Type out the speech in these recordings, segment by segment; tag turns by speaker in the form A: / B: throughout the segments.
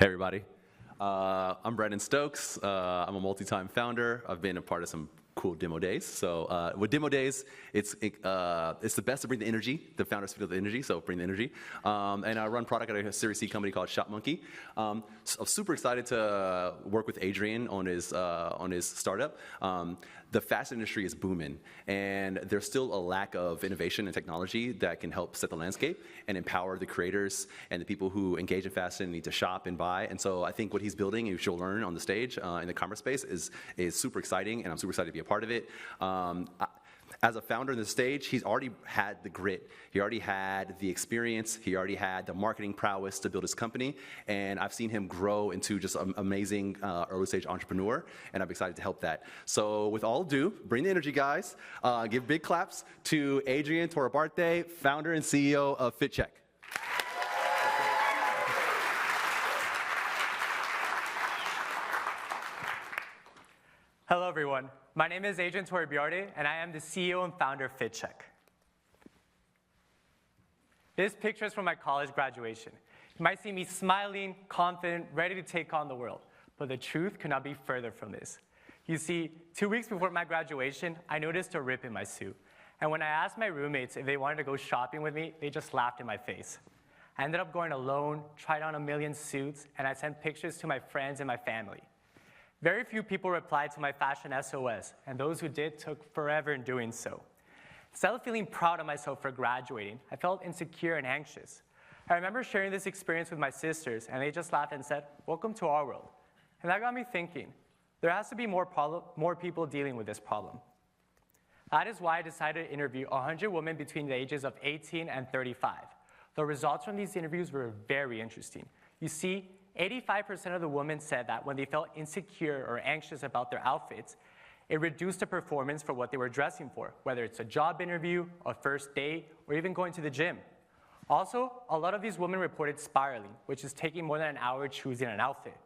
A: Hey everybody, I'm Brendan Stokes. I'm a multi-time founder. I've been a part of some cool demo days. So with demo days, it's the best to bring the energy. The founders feel the energy, so bring the energy. And I run product at a Series C company called Shop Monkey. So I'm super excited to work with Adrian on his startup. The fashion industry is booming, and there's still a lack of innovation and technology that can help set the landscape and empower the creators and the people who engage in fashion and need to shop and buy. And so I think what he's building, and you'll learn on the stage in the commerce space, is super exciting, and I'm super excited to be a part of it. As a founder on the stage, he's already had the grit, he already had the experience, he already had the marketing prowess to build his company, and I've seen him grow into just an amazing early stage entrepreneur, and I'm excited to help that. So with all ado, bring the energy, guys. Give big claps to Adrian Torabarte, founder and CEO of Fitcheck.
B: Hello, everyone. My name is Adrian Torabarte, and I am the CEO and founder of Fitcheck. This picture is from my college graduation. You might see me smiling, confident, ready to take on the world, but the truth could not be further from this. You see, 2 weeks before my graduation, I noticed a rip in my suit, and when I asked my roommates if they wanted to go shopping with me, they just laughed in my face. I ended up going alone, tried on a million suits, and I sent pictures to my friends and my family. Very few people replied to my fashion SOS, and those who did took forever in doing so. Instead of feeling proud of myself for graduating, I felt insecure and anxious. I remember sharing this experience with my sisters, and they just laughed and said, "Welcome to our world." And that got me thinking, there has to be more people dealing with this problem. That is why I decided to interview 100 women between the ages of 18 and 35. The results from these interviews were very interesting. You see, 85% of the women said that when they felt insecure or anxious about their outfits, it reduced the performance for what they were dressing for, whether it's a job interview, a first date, or even going to the gym. Also, a lot of these women reported spiraling, which is taking more than an hour choosing an outfit.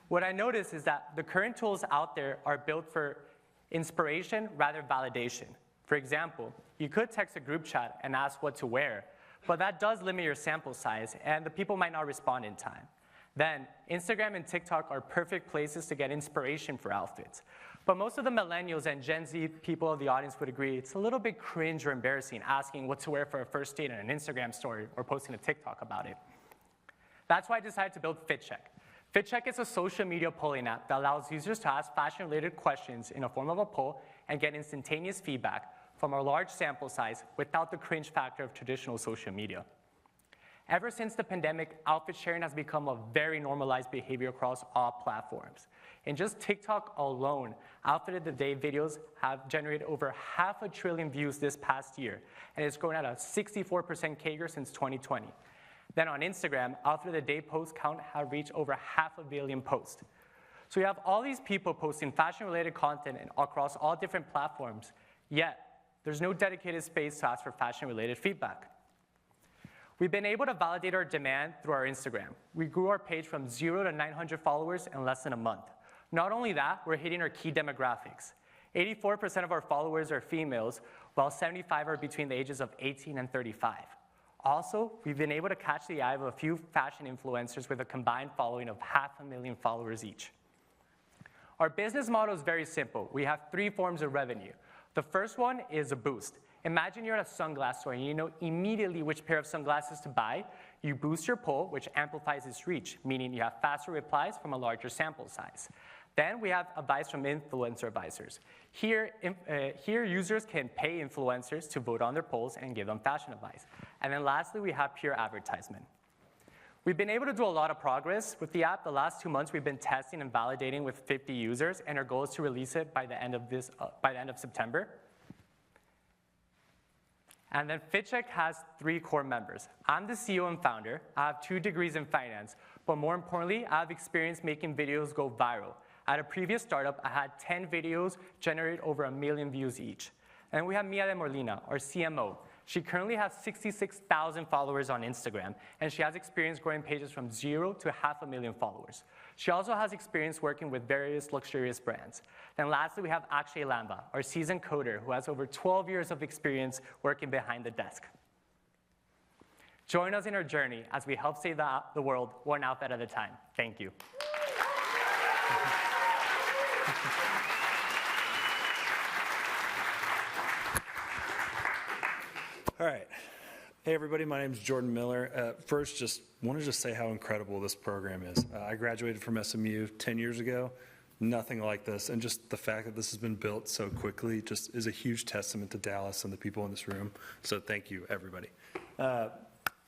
B: What I noticed is that the current tools out there are built for inspiration rather than validation. For example, you could text a group chat and ask what to wear, but that does limit your sample size, and the people might not respond in time. Then, Instagram and TikTok are perfect places to get inspiration for outfits. But most of the millennials and Gen Z people of the audience would agree it's a little bit cringe or embarrassing asking what to wear for a first date in an Instagram story or posting a TikTok about it. That's why I decided to build Fitcheck. Fitcheck is a social media polling app that allows users to ask fashion-related questions in a form of a poll and get instantaneous feedback from a large sample size without the cringe factor of traditional social media. Ever since the pandemic, outfit sharing has become a very normalized behavior across all platforms. In just TikTok alone, Outfit of the Day videos have generated over 500 billion views this past year, and it's grown at a 64% CAGR since 2020. Then on Instagram, Outfit of the Day post count have reached over 500 million posts. So you have all these people posting fashion-related content across all different platforms, yet there's no dedicated space to ask for fashion-related feedback. We've been able to validate our demand through our Instagram. We grew our page from 0 to 900 followers in less than a month. Not only that, we're hitting our key demographics. 84% of our followers are females, while 75% are between the ages of 18 and 35. Also, we've been able to catch the eye of a few fashion influencers with a combined following of 500,000 followers each. Our business model is very simple. We have 3 forms of revenue. The first one is a boost. Imagine you're at a sunglass store and you know immediately which pair of sunglasses to buy. You boost your poll, which amplifies its reach, meaning you have faster replies from a larger sample size. Then we have advice from influencer advisors. Here users can pay influencers to vote on their polls and give them fashion advice. And then lastly, we have pure advertisement. We've been able to do a lot of progress with the app. The last 2 months, we've been testing and validating with 50 users, and our goal is to release it by the end of September. And then Fitcheck has 3 core members. I'm the CEO and founder. I have 2 degrees in finance. But more importantly, I have experience making videos go viral. At a previous startup, I had 10 videos generate over 1 million views each. And we have Mia de Molina, our CMO. She currently has 66,000 followers on Instagram, and she has experience growing pages from 0 to 500,000 followers. She also has experience working with various luxurious brands. Then lastly, we have Akshay Lamba, our seasoned coder, who has over 12 years of experience working behind the desk. Join us in our journey as we help save the world one alphabet at a time. Thank you.
C: All right. Hey, everybody. My name is Jordan Miller. First, just want to say how incredible this program is. I graduated from SMU 10 years ago. Nothing like this. And just the fact that this has been built so quickly just is a huge testament to Dallas and the people in this room. So thank you, everybody.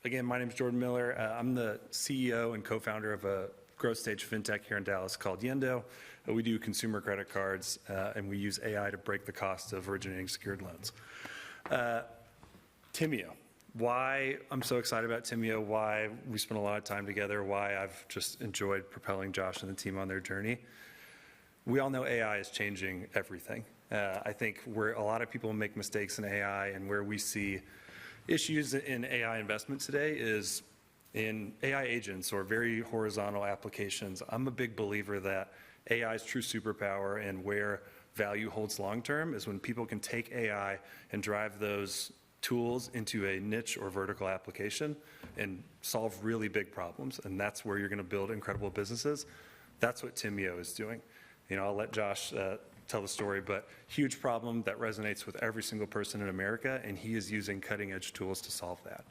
C: Again, my name is Jordan Miller. I'm the CEO and co-founder of a growth stage fintech here in Dallas called Yendo. We do consumer credit cards, and we use AI to break the cost of originating secured loans. TIMIO. Why I'm so excited about TIMIO, why we spent a lot of time together, why I've just enjoyed propelling Josh and the team on their journey. We all know AI is changing everything. I think where a lot of people make mistakes in AI and where we see issues in AI investment today is in AI agents or very horizontal applications. I'm a big believer that AI's true superpower and where value holds long-term is when people can take AI and drive those tools into a niche or vertical application and solve really big problems. And that's where you're going to build incredible businesses. That's what TIMIO is doing. You know, I'll let Josh tell the story, but huge problem that resonates with every single person in America, and he is using cutting-edge tools to solve that.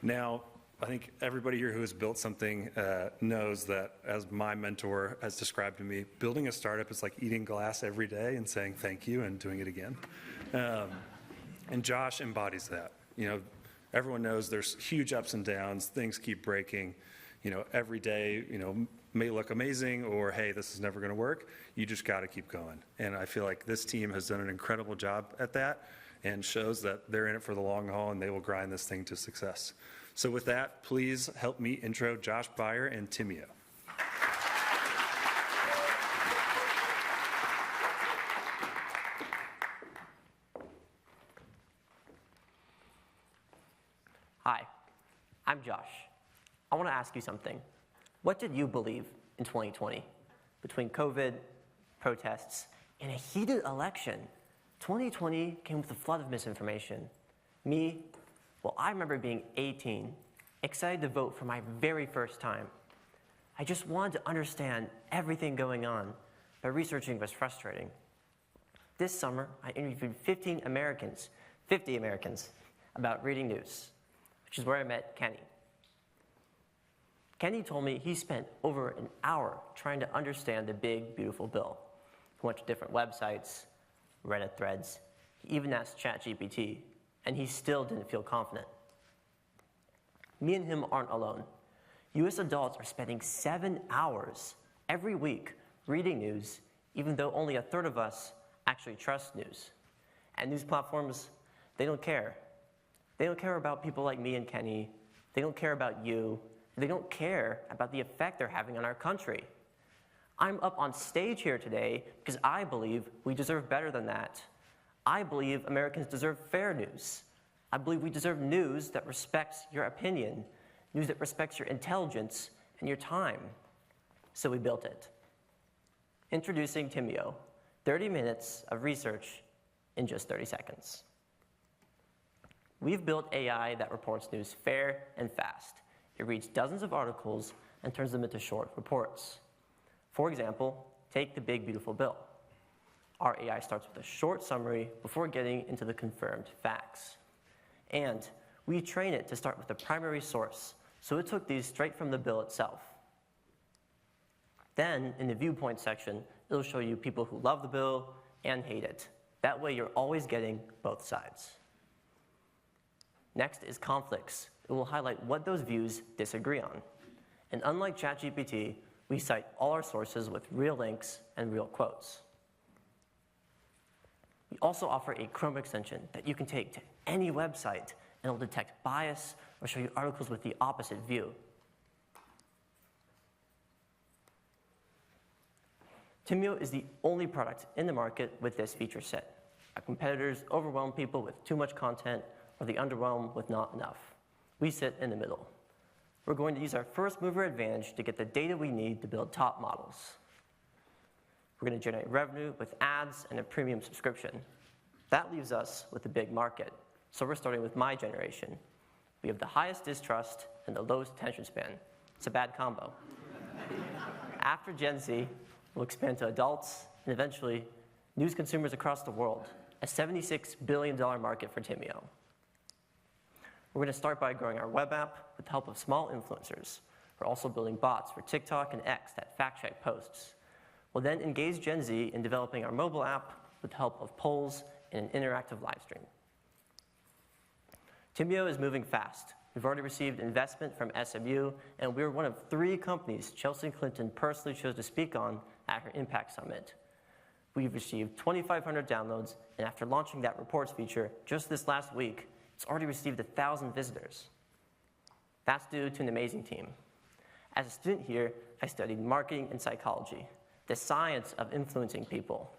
C: Now, I think everybody here who has built something knows that, as my mentor has described to me, building a startup is like eating glass every day and saying thank you and doing it again. And Josh embodies that. You know, everyone knows there's huge ups and downs, things keep breaking. You know, every day, you know, may look amazing or, hey, this is never going to work. You just got to keep going. And I feel like this team has done an incredible job at that and shows that they're in it for the long haul and they will grind this thing to success. So with that, please help me intro Josh Beyer and TIMIO.
D: Hi, I'm Josh. I want to ask you something. What did you believe in 2020? Between COVID, protests, and a heated election, 2020 came with a flood of misinformation. Me, well, I remember being 18, excited to vote for my very first time. I just wanted to understand everything going on, but researching was frustrating. This summer, I interviewed 50 Americans, about reading news, which is where I met Kenny. Kenny told me he spent over an hour trying to understand the big, beautiful bill. He went to different websites, Reddit threads, he even asked ChatGPT, and he still didn't feel confident. Me and him aren't alone. US adults are spending 7 hours every week reading news, even though only a third of us actually trust news. And news platforms, they don't care. They don't care about people like me and Kenny. They don't care about you. They don't care about the effect they're having on our country. I'm up on stage here today because I believe we deserve better than that. I believe Americans deserve fair news. I believe we deserve news that respects your opinion, news that respects your intelligence and your time. So we built it. Introducing TIMIO, 30 minutes of research in just 30 seconds. We've built AI that reports news fair and fast. It reads dozens of articles and turns them into short reports. For example, take the big, beautiful bill. Our AI starts with a short summary before getting into the confirmed facts. And we train it to start with the primary source, so it took these straight from the bill itself. Then, in the viewpoint section, it'll show you people who love the bill and hate it. That way, you're always getting both sides. Next is conflicts. It will highlight what those views disagree on. And unlike ChatGPT, we cite all our sources with real links and real quotes. We also offer a Chrome extension that you can take to any website, and it'll detect bias or show you articles with the opposite view. TIMIO is the only product in the market with this feature set. Our competitors overwhelm people with too much content, or they underwhelm with not enough. We sit in the middle. We're going to use our first mover advantage to get the data we need to build top models. We're going to generate revenue with ads and a premium subscription. That leaves us with a big market. So we're starting with my generation. We have the highest distrust and the lowest attention span. It's a bad combo. After Gen Z, we'll expand to adults and eventually news consumers across the world, a $76 billion market for TIMIO. We're going to start by growing our web app with the help of small influencers. We're also building bots for TikTok and X that fact-check posts. We'll then engage Gen Z in developing our mobile app with the help of polls and an interactive live stream. TIMIO is moving fast. We've already received investment from SMU, and we're one of 3 companies Chelsea Clinton personally chose to speak on at her Impact Summit. We've received 2,500 downloads, and after launching that reports feature just this last week, it's already received 1,000 visitors. That's due to an amazing team. As a student here, I studied marketing and psychology, the science of influencing people.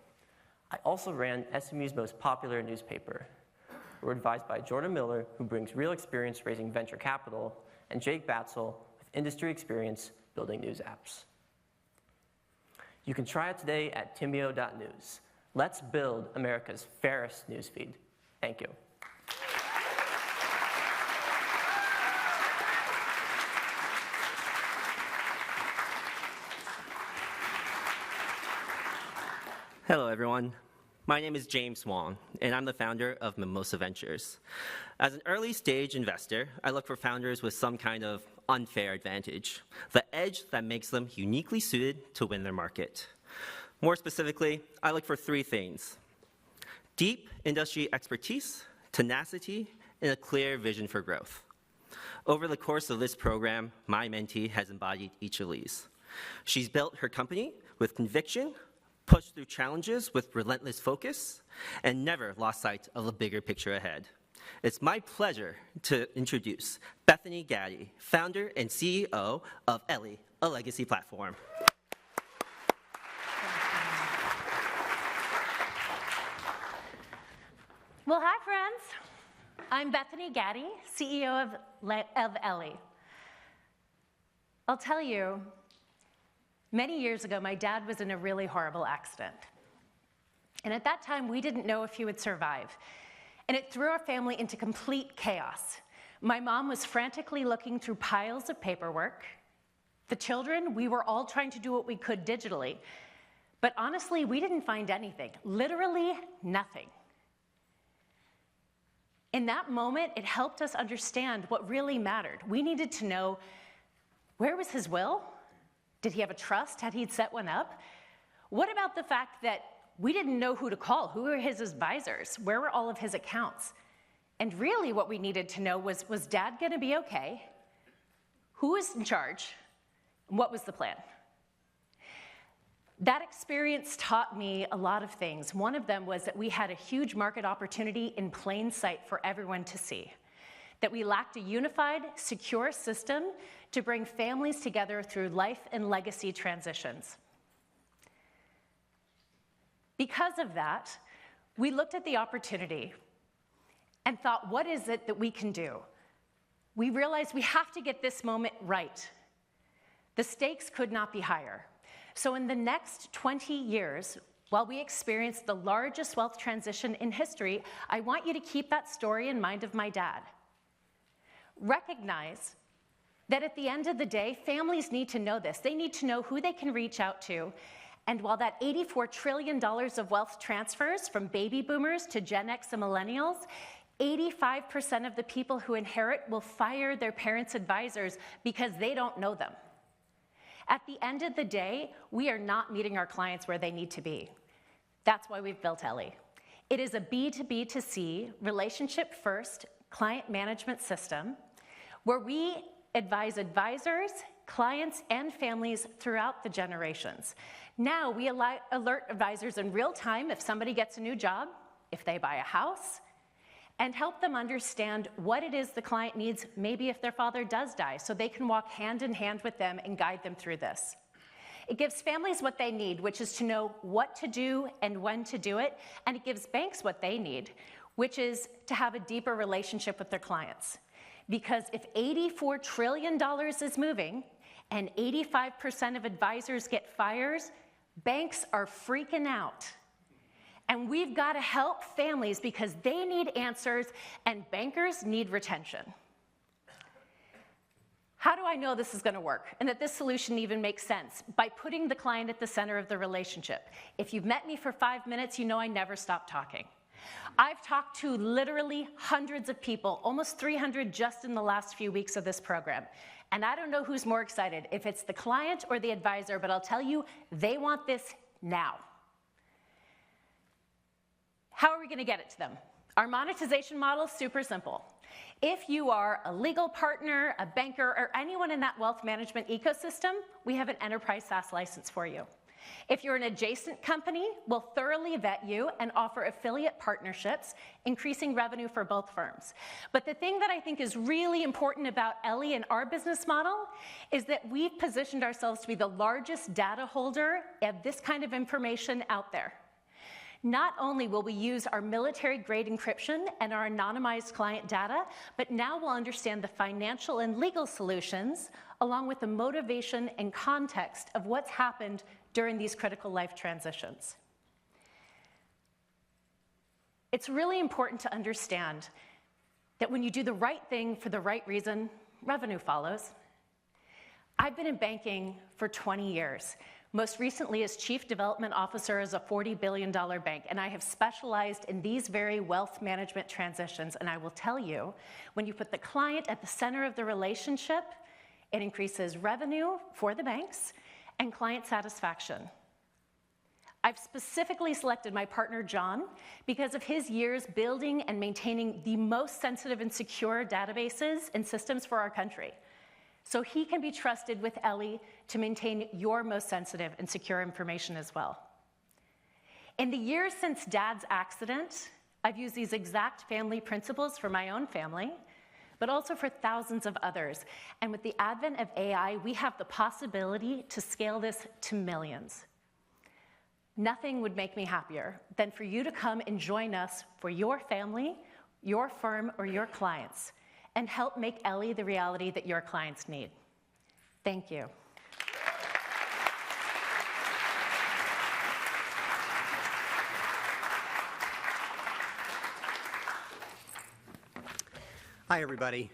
D: I also ran SMU's most popular newspaper. We're advised by Jordan Miller, who brings real experience raising venture capital, and Jake Batzel with industry experience building news apps. You can try it today at timio.news. Let's build America's fairest newsfeed. Thank you.
E: Hello, everyone. My name is James Wong, and I'm the founder of Mimosa Ventures. As an early-stage investor, I look for founders with some kind of unfair advantage, the edge that makes them uniquely suited to win their market. More specifically, I look for 3 things: deep industry expertise, tenacity, and a clear vision for growth. Over the course of this program, my mentee has embodied each of these. She's built her company with conviction, pushed through challenges with relentless focus, and never lost sight of the bigger picture ahead. It's my pleasure to introduce Bethany Gaddy, founder and CEO of Ellie, a legacy platform.
F: Well, hi, friends. I'm Bethany Gaddy, CEO of Ellie. I'll tell you, many years ago, my dad was in a really horrible accident. And at that time, we didn't know if he would survive. And it threw our family into complete chaos. My mom was frantically looking through piles of paperwork. The children, we were all trying to do what we could digitally. But honestly, we didn't find anything, literally nothing. In that moment, it helped us understand what really mattered. We needed to know, where was his will? Did he have a trust? Had he set one up? What about the fact that we didn't know who to call? Who were his advisors? Where were all of his accounts? And really what we needed to know was Dad gonna be okay? Who was in charge? And what was the plan? That experience taught me a lot of things. One of them was that we had a huge market opportunity in plain sight for everyone to see. That we lacked a unified, secure system to bring families together through life and legacy transitions. Because of that, we looked at the opportunity and thought, what is it that we can do? We realized we have to get this moment right. The stakes could not be higher. So in the next 20 years, while we experience the largest wealth transition in history, I want you to keep that story in mind of my dad. Recognize that at the end of the day, families need to know this. They need to know who they can reach out to. And while that $84 trillion of wealth transfers from baby boomers to Gen X and millennials, 85% of the people who inherit will fire their parents' advisors because they don't know them. At the end of the day, we are not meeting our clients where they need to be. That's why we've built Ellie. It is a B2B2C, relationship-first client management system where we advise advisors, clients, and families throughout the generations. Now, we alert advisors in real time if somebody gets a new job, if they buy a house, and help them understand what it is the client needs, maybe if their father does die, so they can walk hand in hand with them and guide them through this. It gives families what they need, which is to know what to do and when to do it, and it gives banks what they need, which is to have a deeper relationship with their clients. Because if $84 trillion is moving and 85% of advisors get fires, banks are freaking out. And we've got to help families because they need answers and bankers need retention. How do I know this is going to work and that this solution even makes sense? By putting the client at the center of the relationship. If you've met me for 5 minutes, you know I never stop talking. I've talked to literally hundreds of people, almost 300 just in the last few weeks of this program. And I don't know who's more excited, if it's the client or the advisor, but I'll tell you, they want this now. How are we going to get it to them? Our monetization model is super simple. If you are a legal partner, a banker, or anyone in that wealth management ecosystem, we have an enterprise SaaS license for you. If you're an adjacent company, we'll thoroughly vet you and offer affiliate partnerships, increasing revenue for both firms. But the thing that I think is really important about Ellie and our business model is that we've positioned ourselves to be the largest data holder of this kind of information out there. Not only will we use our military-grade encryption and our anonymized client data, but now we'll understand the financial and legal solutions, along with the motivation and context of what's happened during these critical life transitions. It's really important to understand that when you do the right thing for the right reason, revenue follows. I've been in banking for 20 years, most recently as Chief Development Officer as a $40 billion bank, and I have specialized in these very wealth management transitions, and I will tell you, when you put the client at the center of the relationship, it increases revenue for the banks and client satisfaction. I've specifically selected my partner, John, because of his years building and maintaining the most sensitive and secure databases and systems for our country. So he can be trusted with Ellie to maintain your most sensitive and secure information as well. In the years since Dad's accident, I've used these exact family principles for my own family, but also for thousands of others. And with the advent of AI, we have the possibility to scale this to millions. Nothing would make me happier than for you to come and join us for your family, your firm, or your clients, and help make Ellie the reality that your clients need. Thank you.
G: Hi, everybody.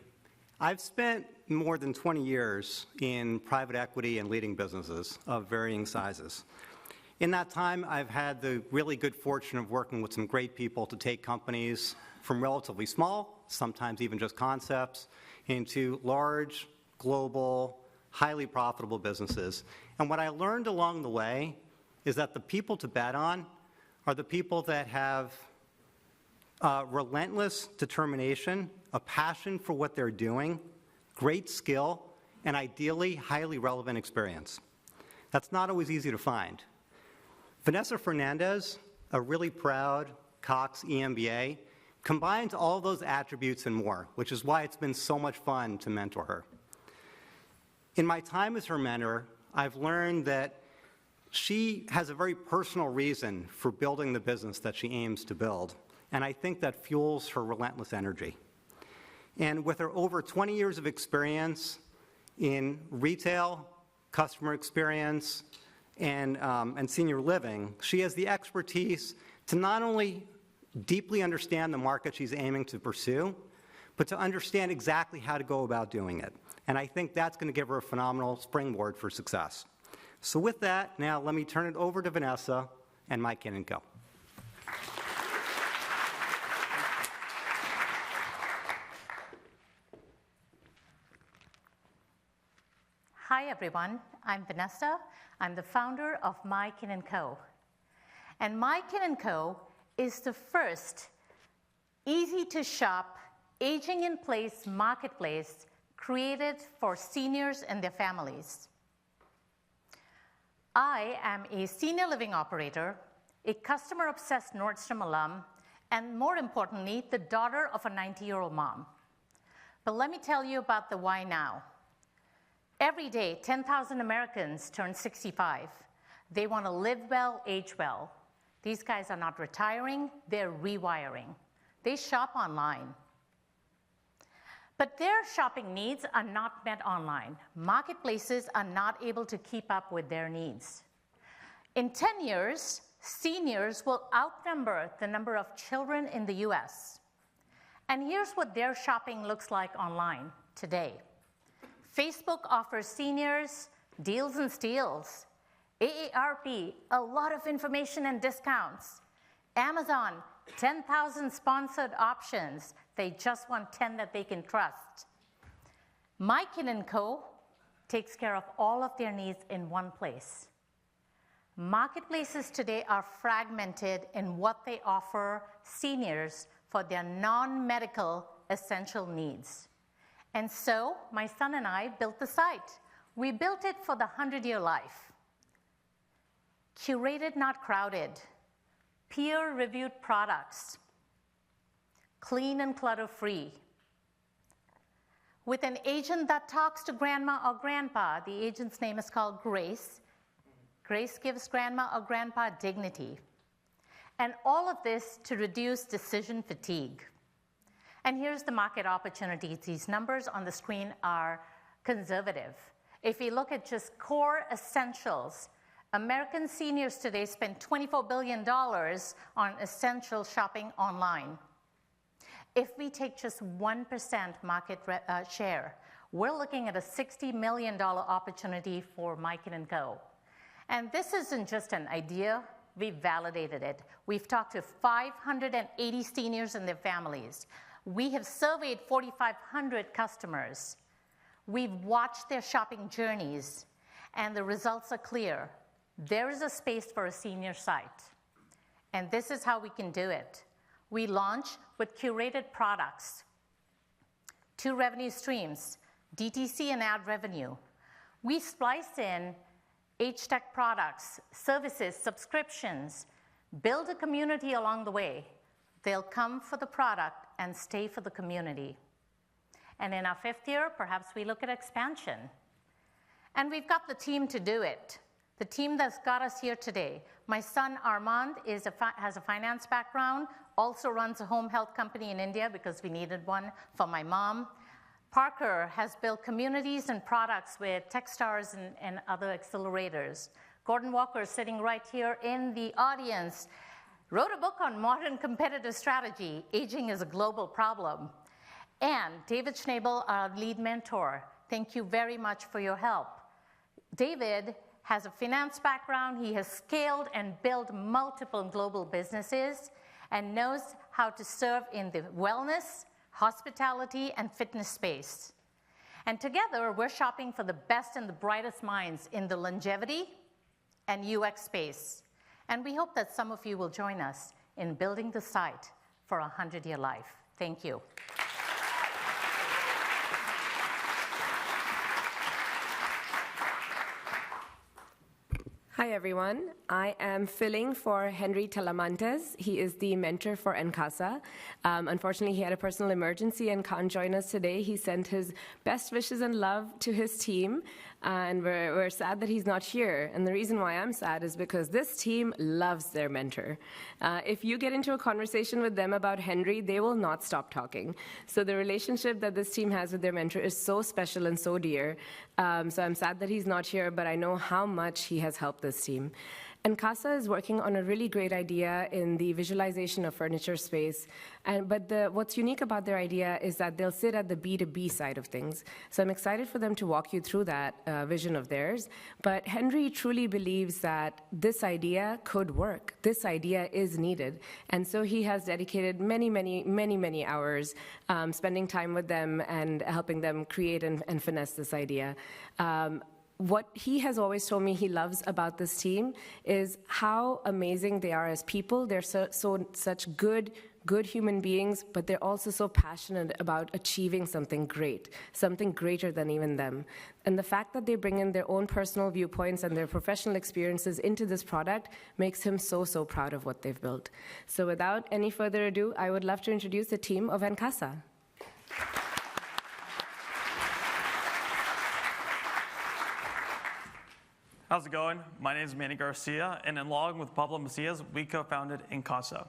G: I've spent more than 20 years in private equity and leading businesses of varying sizes. In that time, I've had the really good fortune of working with some great people to take companies from relatively small, sometimes even just concepts, into large, global, highly profitable businesses. And what I learned along the way is that the people to bet on are the people that have relentless determination, a passion for what they're doing, great skill, and ideally highly relevant experience. That's not always easy to find. Vanessa Fernandez, a really proud Cox EMBA, combines all those attributes and more, which is why it's been so much fun to mentor her. In my time as her mentor, I've learned that she has a very personal reason for building the business that she aims to build, and I think that fuels her relentless energy. And with her over 20 years of experience in retail, customer experience, and senior living, she has the expertise to not only deeply understand the market she's aiming to pursue, but to understand exactly how to go about doing it. And I think that's going to give her a phenomenal springboard for success. So with that, now let me turn it over to Vanessa and Mike and Co.
H: Hi, everyone. I'm Vanessa. I'm the founder of Mykin & Co. And Mykin & Co. is the first easy-to-shop, aging-in-place marketplace created for seniors and their families. I am a senior living operator, a customer-obsessed Nordstrom alum, and more importantly, the daughter of a 90-year-old mom. But let me tell you about the why now. Every day, 10,000 Americans turn 65. They want to live well, age well. These guys are not retiring, they're rewiring. They shop online. But their shopping needs are not met online. Marketplaces are not able to keep up with their needs. In 10 years, seniors will outnumber the number of children in the US. And here's what their shopping looks like online today. Facebook offers seniors deals and steals. AARP, a lot of information and discounts. Amazon, 10,000 sponsored options. They just want 10 that they can trust. Mykin & Co. takes care of all of their needs in one place. Marketplaces today are fragmented in what they offer seniors for their non-medical essential needs. And so my son and I built the site. We built it for the 100-year life. Curated, not crowded. Peer-reviewed products. Clean and clutter-free. With an agent that talks to grandma or grandpa, the agent's name is called Grace. Grace gives grandma or grandpa dignity. And all of this to reduce decision fatigue. And here's the market opportunity. These numbers on the screen are conservative. If we look at just core essentials, American seniors today spend $24 billion on essential shopping online. If we take just 1% market share, we're looking at a $60 million opportunity for Mykin & Co. And this isn't just an idea, we've validated it. We've talked to 580 seniors and their families. We have surveyed 4,500 customers. We've watched their shopping journeys, and the results are clear. There is a space for a senior site, and this is how we can do it. We launch with curated products, 2 revenue streams, DTC and ad revenue. We splice in H-Tech products, services, subscriptions, build a community along the way. They'll come for the product and stay for the community. And in our 5th year, perhaps we look at expansion. And we've got the team to do it. The team that's got us here today. My son Armand has a finance background, also runs a home health company in India because we needed one for my mom. Parker has built communities and products with Techstars and other accelerators. Gordon Walker is sitting right here in the audience. Wrote a book on modern competitive strategy, Aging is a Global Problem. And David Schnabel, our lead mentor, thank you very much for your help. David has a finance background. He has scaled and built multiple global businesses and knows how to serve in the wellness, hospitality, and fitness space. And together, we're shopping for the best and the brightest minds in the longevity and UX space. And we hope that some of you will join us in building the site for a 100-year life. Thank you.
I: Hi, everyone. I am filling for Henry Talamantes. He is the mentor for Casa. Unfortunately, he had a personal emergency and can't join us today. He sent his best wishes and love to his team, and we're sad that he's not here. And the reason why I'm sad is because this team loves their mentor. If you get into a conversation with them about Henry, they will not stop talking. So the relationship that this team has with their mentor is so special and so dear. So I'm sad that he's not here, but I know how much he has helped this team. And Casa is working on a really great idea in the visualization of furniture space. But what's unique about their idea is that they'll sit at the B2B side of things. So I'm excited for them to walk you through that vision of theirs. But Henry truly believes that this idea could work. This idea is needed. And so he has dedicated many hours spending time with them and helping them create and finesse this idea. What he has always told me he loves about this team is how amazing they are as people. They're such good human beings, but they're also so passionate about achieving something great, something greater than even them. And the fact that they bring in their own personal viewpoints and their professional experiences into this product makes him so proud of what they've built. So without any further ado, I would love to introduce the team of Casa.
J: How's it going? My name is Manny Garcia, and along with Pablo Macias, we co-founded Casa.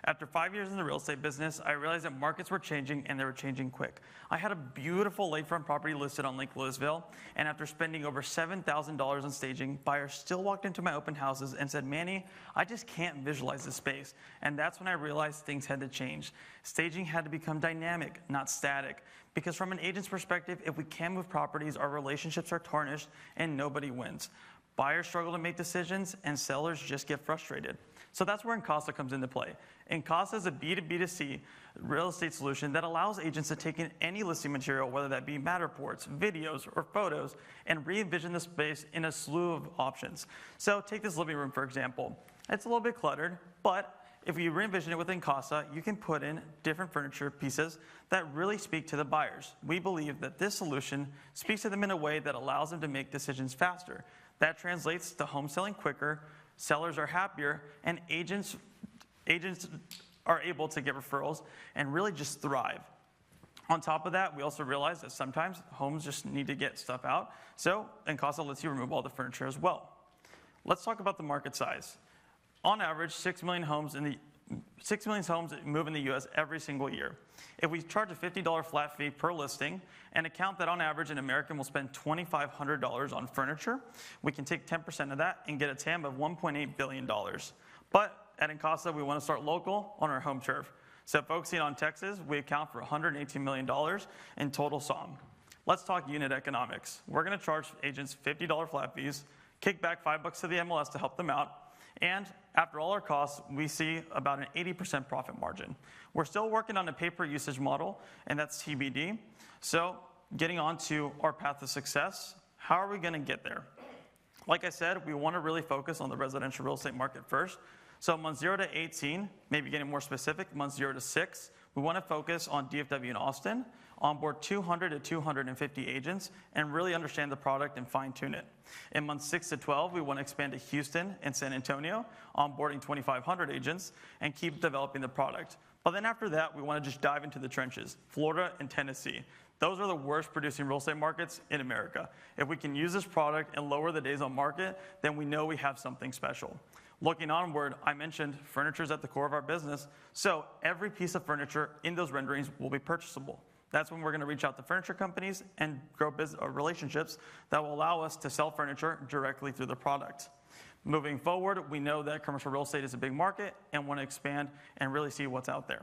J: After 5 years in the real estate business, I realized that markets were changing and they were changing quick. I had a beautiful lakefront property listed on Lake Louisville, and after spending over $7,000 on staging, buyers still walked into my open houses and said, Manny, I just can't visualize this space. And that's when I realized things had to change. Staging had to become dynamic, not static. Because from an agent's perspective, if we can't move properties, our relationships are tarnished and nobody wins. Buyers struggle to make decisions and sellers just get frustrated. So that's where Casa comes into play. Casa is a B2B2C real estate solution that allows agents to take in any listing material, whether that be Matterports, videos, or photos, and re-envision the space in a slew of options. So take this living room, for example. It's a little bit cluttered, but if you re-envision it within Casa, you can put in different furniture pieces that really speak to the buyers. We believe that this solution speaks to them in a way that allows them to make decisions faster. That translates to home selling quicker, sellers are happier, and agents are able to get referrals and really just thrive. On top of that, we also realize that sometimes homes just need to get stuff out. So Casa lets you remove all the furniture as well. Let's talk about the market size. On average, 6 million homes move in the US every single year. If we charge a $50 flat fee per listing and account that on average an American will spend $2,500 on furniture, we can take 10% of that and get a TAM of $1.8 billion. But at Casa, we want to start local on our home turf. So focusing on Texas, we account for $118 million in total SOM. Let's talk unit economics. We're going to charge agents $50 flat fees, kick back $5 to the MLS to help them out, and after all our costs, we see about an 80% profit margin. We're still working on a pay-per-usage model, and that's TBD. So getting on to our path to success, how are we going to get there? Like I said, we want to really focus on the residential real estate market first. So months 0 to 18, maybe getting more specific, months 0 to 6, we want to focus on DFW and Austin, onboard 200 to 250 agents, and really understand the product and fine-tune it. In months 6 to 12, we want to expand to Houston and San Antonio, onboarding 2,500 agents, and keep developing the product. But then after that, we want to just dive into the trenches, Florida and Tennessee. Those are the worst producing real estate markets in America. If we can use this product and lower the days on market, then we know we have something special. Looking onward, I mentioned furniture is at the core of our business, so every piece of furniture in those renderings will be purchasable. That's when we're going to reach out to furniture companies and grow relationships that will allow us to sell furniture directly through the product. Moving forward, we know that commercial real estate is a big market and want to expand and really see what's out there.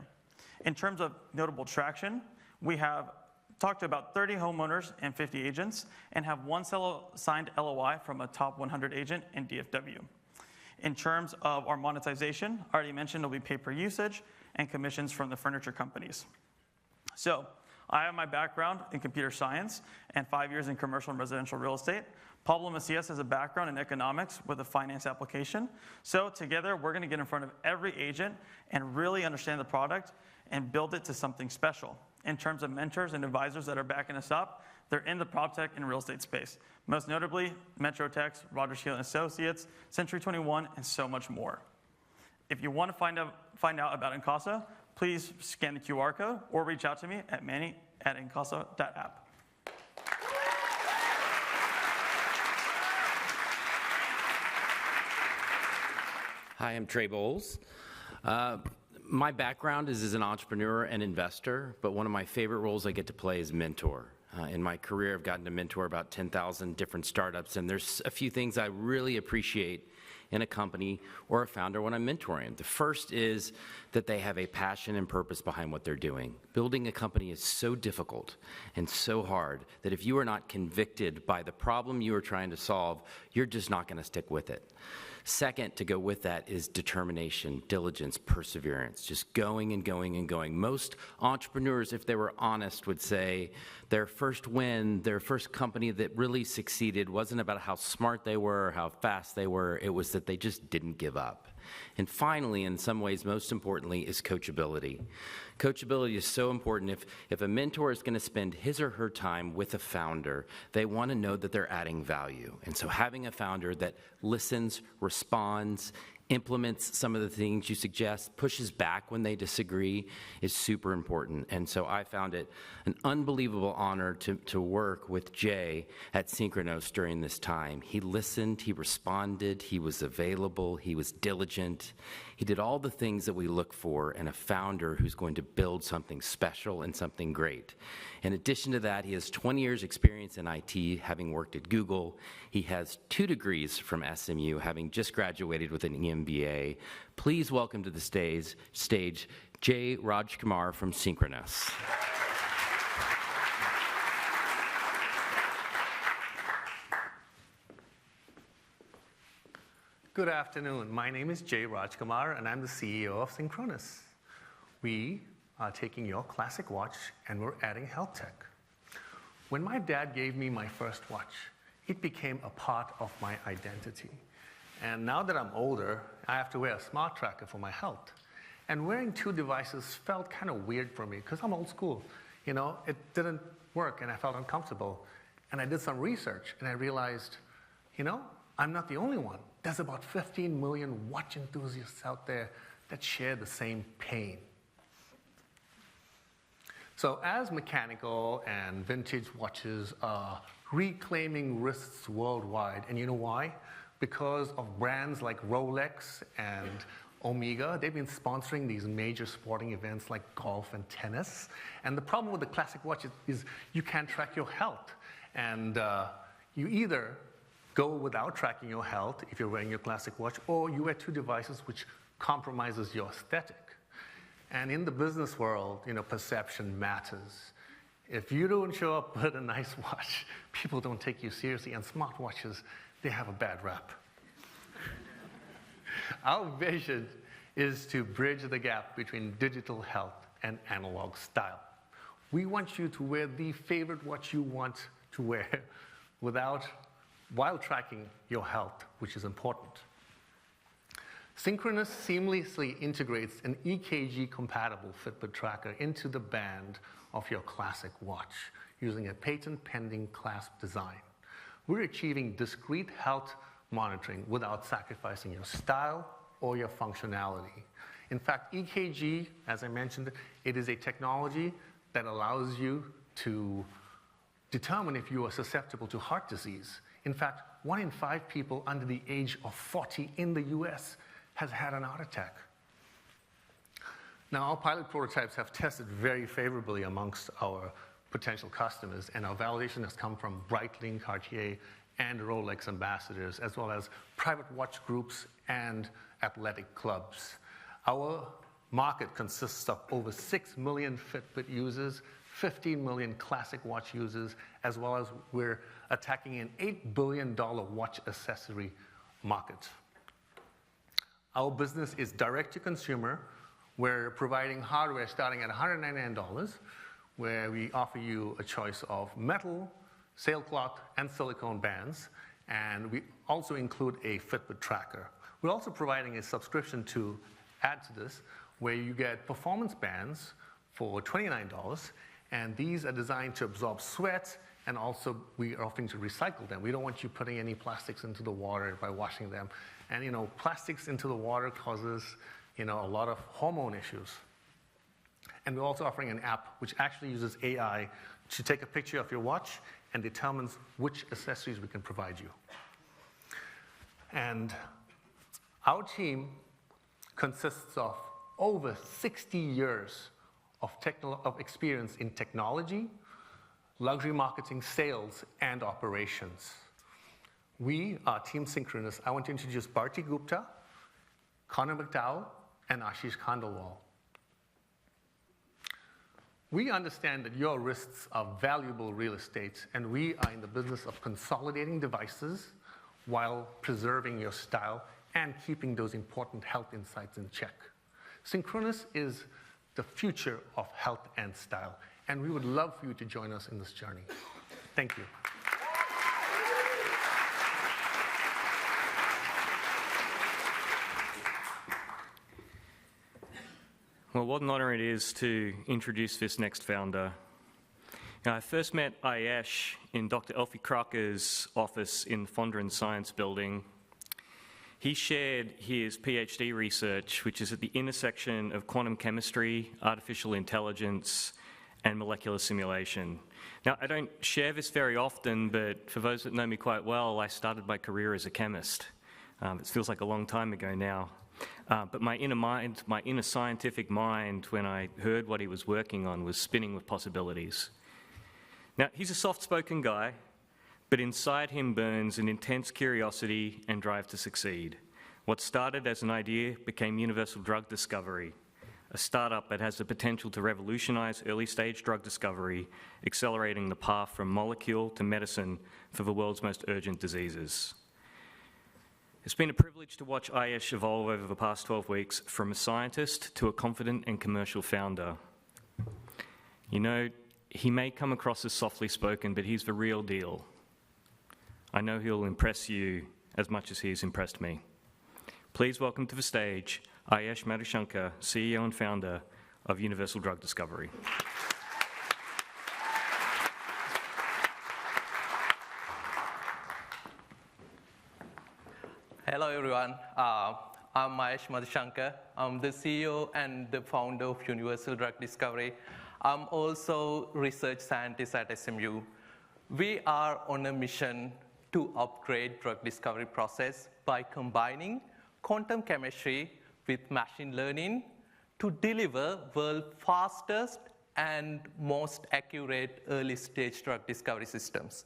J: In terms of notable traction, we have talked to about 30 homeowners and 50 agents and have one signed LOI from a top 100 agent in DFW. In terms of our monetization, I already mentioned it'll be pay per usage and commissions from the furniture companies. So I have my background in computer science and 5 years in commercial and residential real estate. Pablo Macias has a background in economics with a finance application. So together, we're going to get in front of every agent and really understand the product and build it to something special. In terms of mentors and advisors that are backing us up, they're in the prop tech and real estate space. Most notably, Metrotex, Rogers Hill & Associates, Century 21, and so much more. If you want to find out about Casa, please scan the QR code or reach out to me at manny@incasa.app.
K: Hi, I'm Trey Bowles. My background is as an entrepreneur and investor, but one of my favorite roles I get to play is mentor. In my career, I've gotten to mentor about 10,000 different startups, and there's a few things I really appreciate in a company or a founder when I'm mentoring. The first is that they have a passion and purpose behind what they're doing. Building a company is so difficult and so hard that if you are not convicted by the problem you are trying to solve, you're just not going to stick with it. Second, to go with that is determination, diligence, perseverance, just going and going and going. Most entrepreneurs, if they were honest, would say their first win, their first company that really succeeded wasn't about how smart they were or how fast they were, it was that they just didn't give up. And finally, in some ways, most importantly, is coachability. Coachability is so important. If a mentor is going to spend his or her time with a founder, they want to know that they're adding value. And so having a founder that listens, responds, implements some of the things you suggest, pushes back when they disagree, is super important. And so I found it an unbelievable honor to work with Jay at Synchronos during this time. He listened, he responded, he was available, he was diligent. He did all the things that we look for in a founder who's going to build something special and something great. In addition to that, he has 20 years experience in IT, having worked at Google. He has 2 degrees from SMU, having just graduated with an MBA. Please welcome to the stage Jay Rajkumar from Synchronos.
L: Good afternoon. My name is Jay Rajkumar, and I'm the CEO of Synchronos. We are taking your classic watch, and we're adding health tech. When my dad gave me my first watch, it became a part of my identity. And now that I'm older, I have to wear a smart tracker for my health. And wearing 2 devices felt kind of weird for me, because I'm old school. You know, it didn't work, and I felt uncomfortable. And I did some research, and I realized, you know, I'm not the only one. There's about 15 million watch enthusiasts out there that share the same pain. So as mechanical and vintage watches are reclaiming wrists worldwide, and you know why? Because of brands like Rolex and Omega. They've been sponsoring these major sporting events like golf and tennis. And the problem with the classic watch is you can't track your health. And you either go without tracking your health if you're wearing your classic watch, or you wear 2 devices which compromises your aesthetic. And in the business world, you know, perception matters. If you don't show up with a nice watch, people don't take you seriously, and smartwatches, they have a bad rap. Our vision is to bridge the gap between digital health and analog style. We want you to wear the favorite watch you want to wear while tracking your health, which is important. Synchronos seamlessly integrates an EKG-compatible Fitbit tracker into the band of your classic watch using a patent-pending clasp design. We're achieving discrete health monitoring without sacrificing your style or your functionality. In fact, EKG, as I mentioned, it is a technology that allows you to determine if you are susceptible to heart disease. In fact, 1 in 5 people under the age of 40 in the US has had an heart attack. Now, our pilot prototypes have tested very favorably amongst our potential customers, and our validation has come from Breitling, Cartier, and Rolex ambassadors, as well as private watch groups and athletic clubs. Our market consists of over 6 million Fitbit users, 15 million classic watch users, as well as we're attacking an $8 billion watch accessory market. Our business is direct to consumer. We're providing hardware starting at $199, where we offer you a choice of metal, sailcloth, and silicone bands, and we also include a Fitbit tracker. We're also providing a subscription to add to this, where you get performance bands for $29, and these are designed to absorb sweat, and also we are offering to recycle them. We don't want you putting any plastics into the water by washing them. And you know, plastics into the water causes, you know, a lot of hormone issues. And we're also offering an app which actually uses AI to take a picture of your watch and determines which accessories we can provide you. And our team consists of over 60 years of experience in technology, luxury marketing, sales, and operations. We are Team Synchronos. I want to introduce Bharti Gupta, Connor McDowell, and Ashish Khandelwal. We understand that your wrists are valuable real estate, and we are in the business of consolidating devices while preserving your style and keeping those important health insights in check. Synchronos is the future of health and style, and we would love for you to join us in this journey. Thank you.
M: Well, what an honor it is to introduce this next founder. Now, I first met Ayesh in Dr. Elfie Crocker's office in the Fondren Science Building. He shared his PhD research, which is at the intersection of quantum chemistry, artificial intelligence, and molecular simulation. Now, I don't share this very often, but for those that know me quite well, I started my career as a chemist. It feels like a long time ago now. But my inner scientific mind, when I heard what he was working on, was spinning with possibilities. Now, he's a soft-spoken guy, but inside him burns an intense curiosity and drive to succeed. What started as an idea became universal drug discovery, a startup that has the potential to revolutionize early-stage drug discovery, accelerating the path from molecule to medicine for the world's most urgent diseases. It's been a privilege to watch Ayesh evolve over the past 12 weeks from a scientist to a confident and commercial founder. You know, he may come across as softly spoken, but he's the real deal. I know he'll impress you as much as he's impressed me. Please welcome to the stage Ayesh Madhushankar, CEO and founder of Universal Drug Discovery.
N: Hello, everyone. I'm Ayesh Madhushankar. I'm the CEO and the founder of Universal Drug Discovery. I'm also research scientist at SMU. We are on a mission to upgrade drug discovery process by combining quantum chemistry with machine learning to deliver world's fastest and most accurate early-stage drug discovery systems.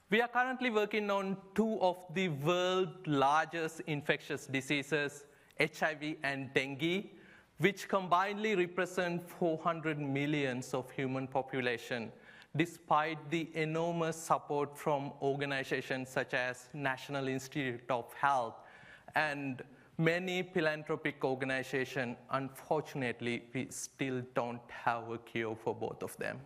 N: We are currently working on two of the world's largest infectious diseases, HIV and dengue, which combinedly represent 400 million of human population, despite the enormous support from organizations such as National Institute of Health and many philanthropic organizations. Unfortunately, we still don't have a cure for both of them.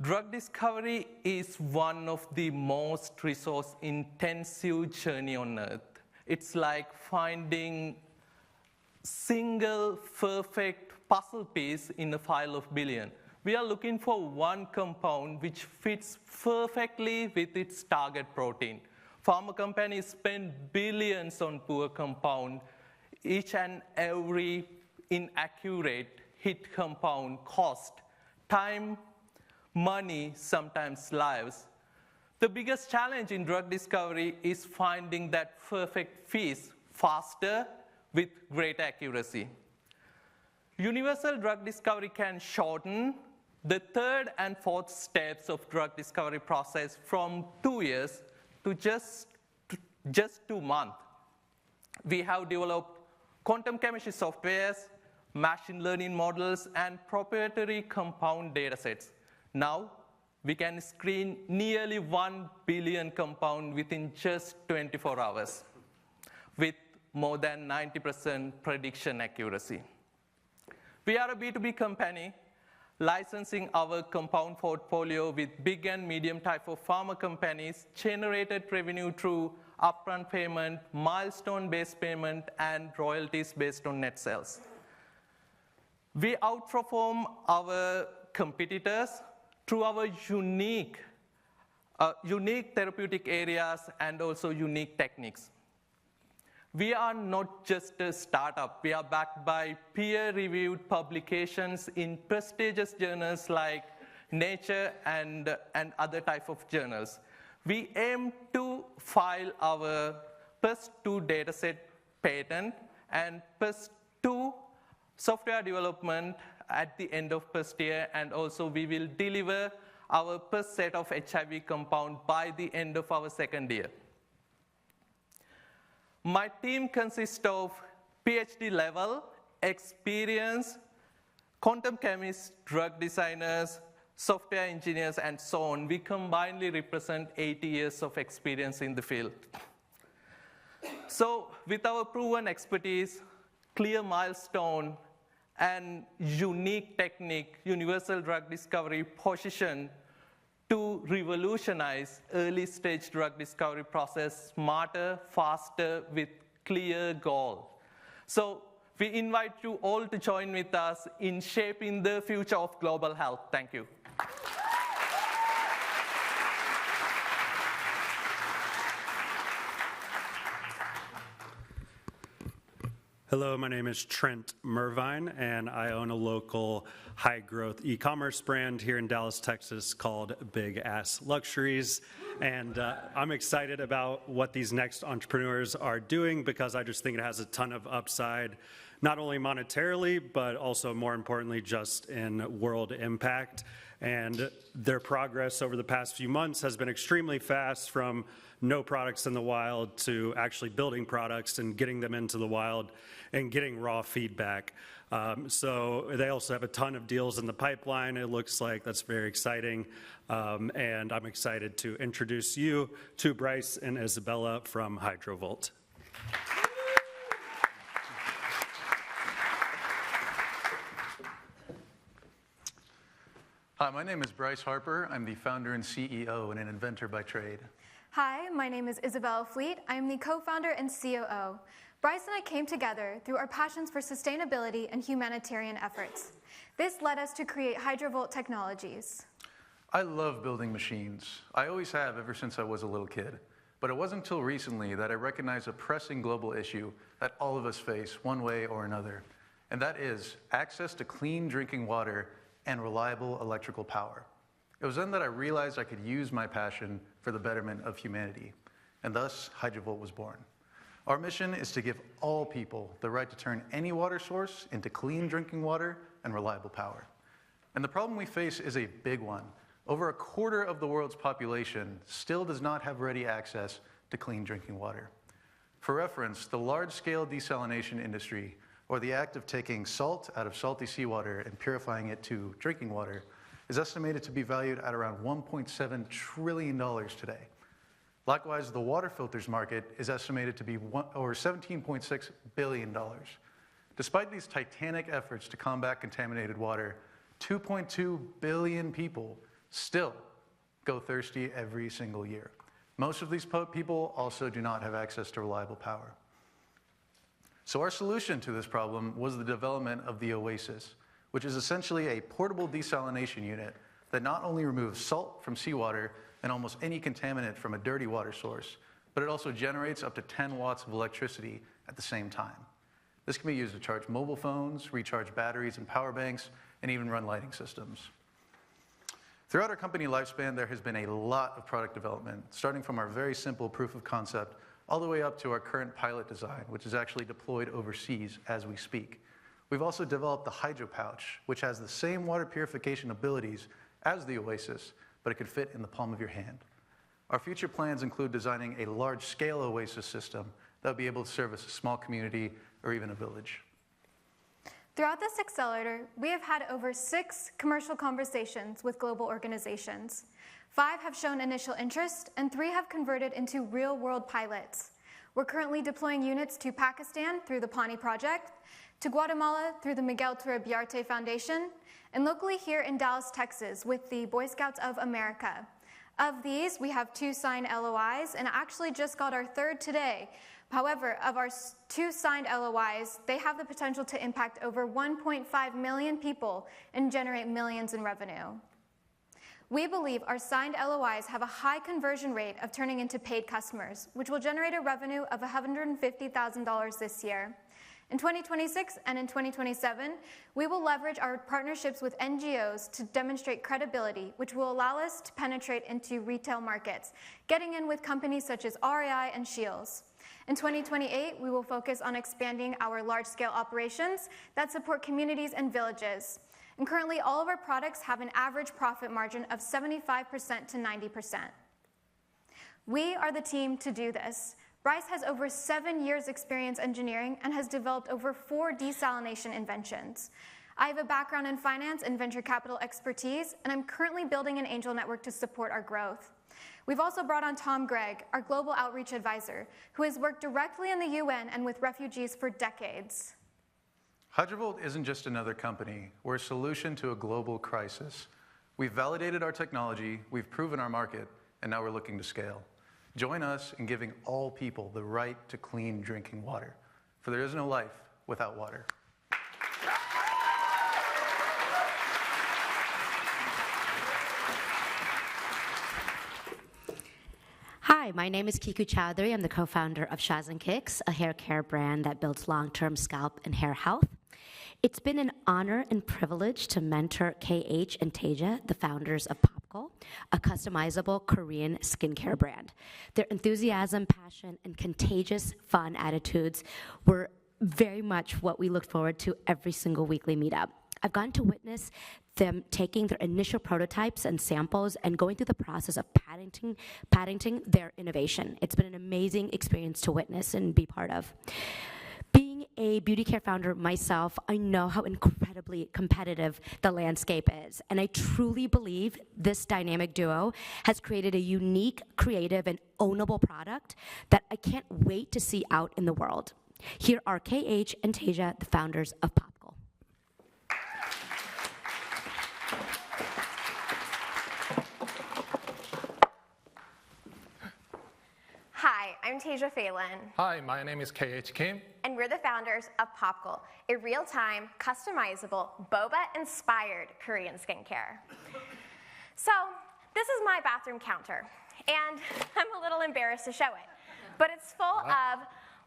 N: Drug discovery is one of the most resource-intensive journey on Earth. It's like finding single perfect puzzle piece in a file of billion. We are looking for one compound which fits perfectly with its target protein. Pharma companies spend billions on poor compound. Each and every inaccurate hit compound cost time, money, sometimes lives. The biggest challenge in drug discovery is finding that perfect piece faster with great accuracy. Universal drug discovery can shorten the third and fourth steps of drug discovery process from 2 years to just 2 months. We have developed quantum chemistry softwares, machine learning models, and proprietary compound datasets. Now, we can screen nearly 1 billion compounds within just 24 hours with more than 90% prediction accuracy. We are a B2B company licensing our compound portfolio with big and medium type of pharma companies, generated revenue through upfront payment, milestone-based payment, and royalties based on net sales. We outperform our competitors through our unique therapeutic areas and also unique techniques. We are not just a startup. We are backed by peer-reviewed publications in prestigious journals like Nature and other type of journals. We aim to file our PERS-2 dataset patent and PERS-2 software development at the end of first year, and also we will deliver our first set of HIV compound by the end of our second year. My team consists of PhD level, experienced quantum chemists, drug designers, software engineers, and so on. We combinedly represent 80 years of experience in the field. So with our proven expertise, clear milestone, and unique technique, Universal Drug Discovery position to revolutionize early-stage drug discovery process smarter, faster, with clear goal. So we invite you all to join with us in shaping the future of global health. Thank you.
C: Hello, my name is Trent Mervine, and I own a local high-growth e-commerce brand here in Dallas, Texas called Big Ass Luxuries. And I'm excited about what these next entrepreneurs are doing because I just think it has a ton of upside, not only monetarily, but also more importantly, just in world impact. And their progress over the past few months has been extremely fast, from no products in the wild to actually building products and getting them into the wild and getting raw feedback. So they also have a ton of deals in the pipeline. It looks like that's very exciting. And I'm excited to introduce you to Bryce and Isabella from Hydrovolt.
O: Hi, my name is Bryce Harper. I'm the founder and CEO and an inventor by trade.
P: Hi, my name is Isabella Fleet. I am the co-founder and COO. Bryce and I came together through our passions for sustainability and humanitarian efforts. This led us to create Hydrovolt Technologies.
O: I love building machines. I always have ever since I was a little kid. But it wasn't until recently that I recognized a pressing global issue that all of us face one way or another. And that is access to clean drinking water and reliable electrical power. It was then that I realized I could use my passion for the betterment of humanity, and thus Hydrovolt was born. Our mission is to give all people the right to turn any water source into clean drinking water and reliable power. And the problem we face is a big one. Over a quarter of the world's population still does not have ready access to clean drinking water. For reference, the large-scale desalination industry, or the act of taking salt out of salty seawater and purifying it to drinking water, is estimated to be valued at around $1.7 trillion today. Likewise, the water filters market is estimated to be over $17.6 billion. Despite these titanic efforts to combat contaminated water, 2.2 billion people still go thirsty every single year. Most of these people also do not have access to reliable power. So our solution to this problem was the development of the Oasis, which is essentially a portable desalination unit that not only removes salt from seawater and almost any contaminant from a dirty water source, but it also generates up to 10 watts of electricity at the same time. This can be used to charge mobile phones, recharge batteries and power banks, and even run lighting systems. Throughout our company lifespan, there has been a lot of product development, starting from our very simple proof of concept all the way up to our current pilot design, which is actually deployed overseas as we speak. We've also developed the Hydro Pouch, which has the same water purification abilities as the Oasis, but it could fit in the palm of your hand. Our future plans include designing a large-scale Oasis system that will be able to service a small community or even a village.
P: Throughout this accelerator, we have had over 6 commercial conversations with global organizations. 5 have shown initial interest, and 3 have converted into real-world pilots. We're currently deploying units to Pakistan through the Pani Project, to Guatemala through the Miguel Turribiarte Foundation, and locally here in Dallas, Texas with the Boy Scouts of America. Of these, we have 2 signed LOIs, and actually just got our 3rd today. However, of our 2 signed LOIs, they have the potential to impact over 1.5 million people and generate millions in revenue. We believe our signed LOIs have a high conversion rate of turning into paid customers, which will generate a revenue of $150,000 this year. In 2026 and in 2027, we will leverage our partnerships with NGOs to demonstrate credibility, which will allow us to penetrate into retail markets, getting in with companies such as REI and Shields. In 2028, we will focus on expanding our large-scale operations that support communities and villages. And currently, all of our products have an average profit margin of 75% to 90%. We are the team to do this. Bryce has over 7 years experience engineering and has developed over 4 desalination inventions. I have a background in finance and venture capital expertise, and I'm currently building an angel network to support our growth. We've also brought on Tom Gregg, our global outreach advisor, who has worked directly in the UN and with refugees for decades.
O: Hydrovolt isn't just another company. We're a solution to a global crisis. We've validated our technology, we've proven our market, and now we're looking to scale. Join us in giving all people the right to clean drinking water, for there is no life without water.
Q: Hi, Hi, my name is Kiku Chowdhury. I'm the co-founder of Shaz & Kicks, a hair care brand that builds long-term scalp and hair health. It's been an honor and privilege to mentor KH and Teja, the founders of Popkle, a customizable Korean skincare brand. Their enthusiasm, passion, and contagious fun attitudes were very much what we looked forward to every single weekly meetup. I've gotten to witness them taking their initial prototypes and samples and going through the process of patenting their innovation. It's been an amazing experience to witness and be part of. Being a beauty care founder myself, I know how incredibly competitive the landscape is, and I truly believe this dynamic duo has created a unique, creative, and ownable product that I can't wait to see out in the world. Here are KH and Teja, the founders of Popkle.
R: Hi, I'm Teja Phelan.
S: Hi, my name is KH Kim.
R: And we're the founders of Popkle, a real-time, customizable, boba-inspired Korean skincare. So, this is my bathroom counter, and I'm a little embarrassed to show it, but it's full of